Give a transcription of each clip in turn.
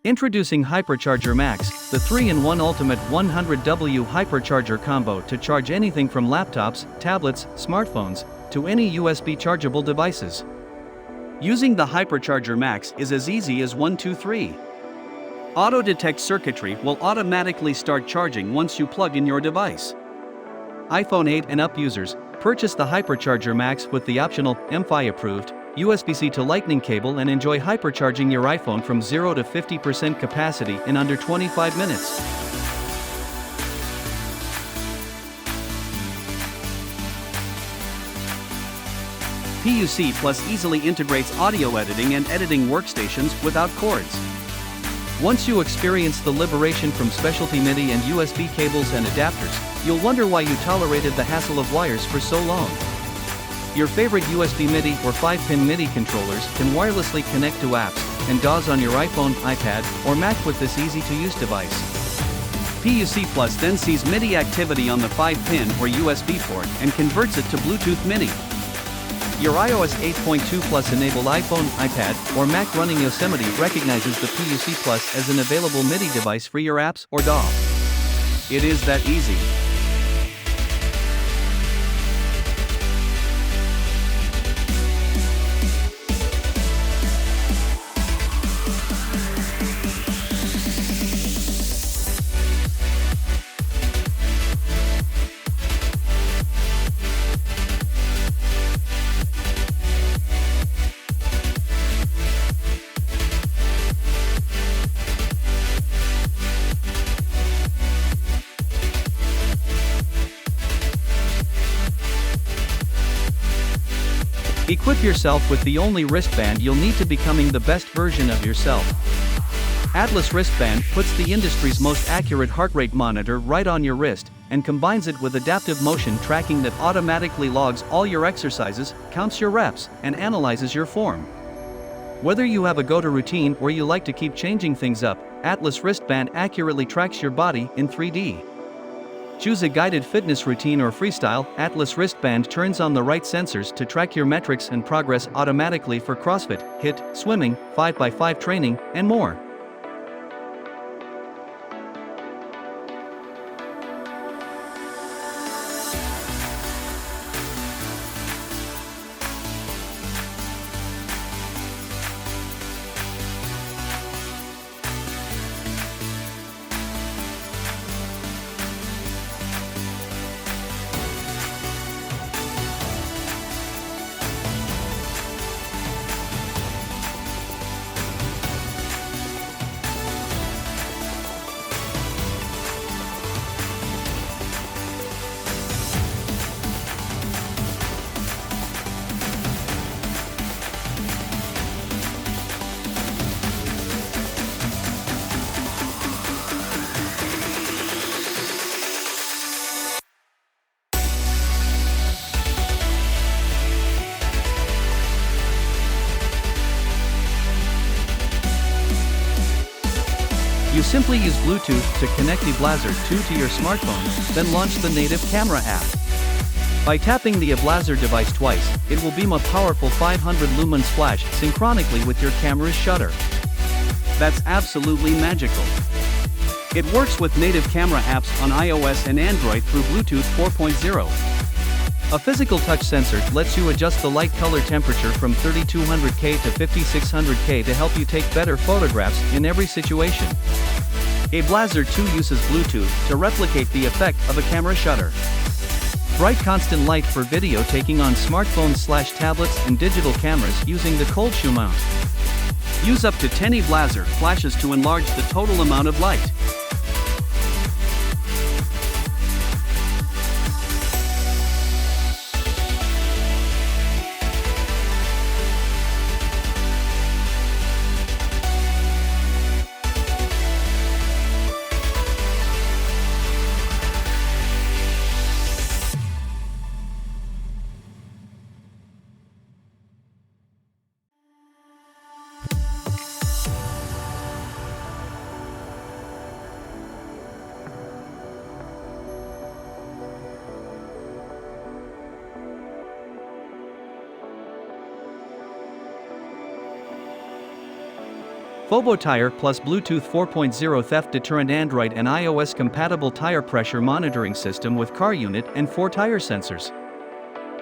Introducing Hypercharger Max, the 3-in-1 Ultimate 100W Hypercharger combo to charge anything from laptops, tablets, smartphones, to any USB chargeable devices. Using the Hypercharger Max is as easy as 1, 2, 3. Auto-detect circuitry will automatically start charging once you plug in your device. iPhone 8 and up users, purchase the Hypercharger Max with the optional, MFI approved, USB-C to Lightning cable and enjoy hypercharging your iPhone from 0 to 50% capacity in under 25 minutes. PUC Plus easily integrates audio editing and editing workstations without cords. Once you experience the liberation from specialty MIDI and USB cables and adapters, you'll wonder why you tolerated the hassle of wires for so long. Your favorite USB MIDI or 5-pin MIDI controllers can wirelessly connect to apps and DAWs on your iPhone, iPad, or Mac with this easy-to-use device. PUC Plus then sees MIDI activity on the 5-pin or USB port and converts it to Bluetooth MIDI. Your iOS 8.2 Plus enabled iPhone, iPad, or Mac running Yosemite recognizes the PUC Plus as an available MIDI device for your apps or DAW. It is that easy. Equip yourself with the only wristband you'll need to becoming the best version of yourself. Atlas Wristband puts the industry's most accurate heart rate monitor right on your wrist, and combines it with adaptive motion tracking that automatically logs all your exercises, counts your reps, and analyzes your form. Whether you have a go-to routine or you like to keep changing things up, Atlas Wristband accurately tracks your body in 3D. Choose a guided fitness routine or freestyle, Atlas Wristband turns on the right sensors to track your metrics and progress automatically for CrossFit, HIIT, swimming, 5x5 training, and more. You simply use Bluetooth to connect iblazr 2 to your smartphone, then launch the native camera app. By tapping the iblazr device twice, it will beam a powerful 500 lumens flash synchronically with your camera's shutter. That's absolutely magical. It works with native camera apps on iOS and Android through Bluetooth 4.0. A physical touch sensor lets you adjust the light color temperature from 3200K to 5600K to help you take better photographs in every situation. iblazr 2 uses Bluetooth to replicate the effect of a camera shutter. Bright constant light for video taking on smartphones/tablets and digital cameras using the cold shoe mount. Use up to 10 iblazr flashes to enlarge the total amount of light. Fobo Tire Plus Bluetooth 4.0 theft deterrent Android and iOS compatible tire pressure monitoring system with car unit and 4 tire sensors.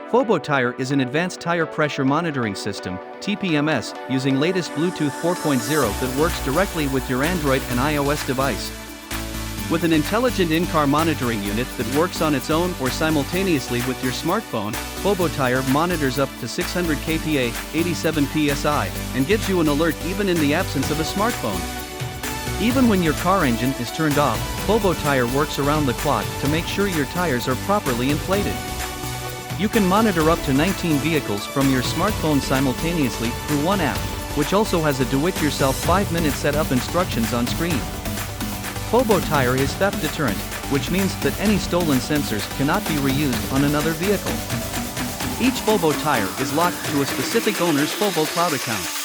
Fobo Tire is an advanced tire pressure monitoring system, TPMS, using latest Bluetooth 4.0 that works directly with your Android and iOS device. With an intelligent in-car monitoring unit that works on its own or simultaneously with your smartphone, Fobo Tire monitors up to 600 kPa, 87 psi, and gives you an alert even in the absence of a smartphone. Even when your car engine is turned off, Fobo Tire works around the clock to make sure your tires are properly inflated. You can monitor up to 19 vehicles from your smartphone simultaneously through one app, which also has a do-it-yourself 5-minute setup instructions on screen. Fobo Tire is theft deterrent, which means that any stolen sensors cannot be reused on another vehicle. Each Fobo Tire is locked to a specific owner's Fobo Cloud account.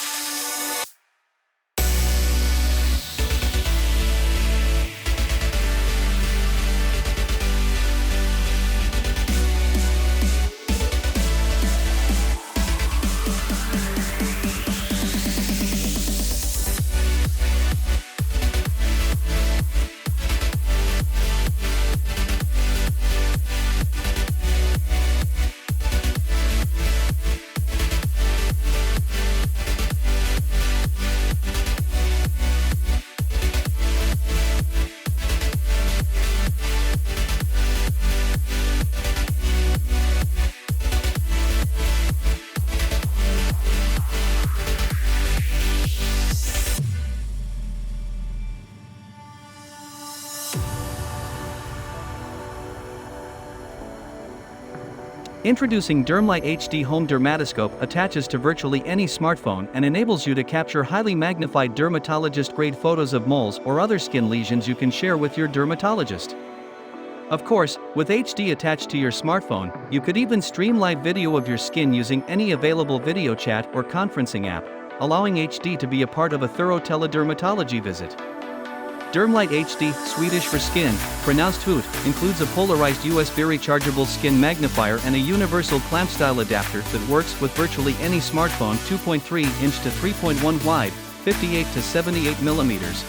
Introducing Dermlight HD Home Dermatoscope attaches to virtually any smartphone and enables you to capture highly magnified dermatologist-grade photos of moles or other skin lesions you can share with your dermatologist. Of course, with HD attached to your smartphone, you could even stream live video of your skin using any available video chat or conferencing app, allowing HD to be a part of a thorough teledermatology visit. Dermlight HD, Swedish for skin, pronounced hoot, includes a polarized USB rechargeable skin magnifier and a universal clamp-style adapter that works with virtually any smartphone 2.3 inch to 3.1 wide, 58 to 78 millimeters,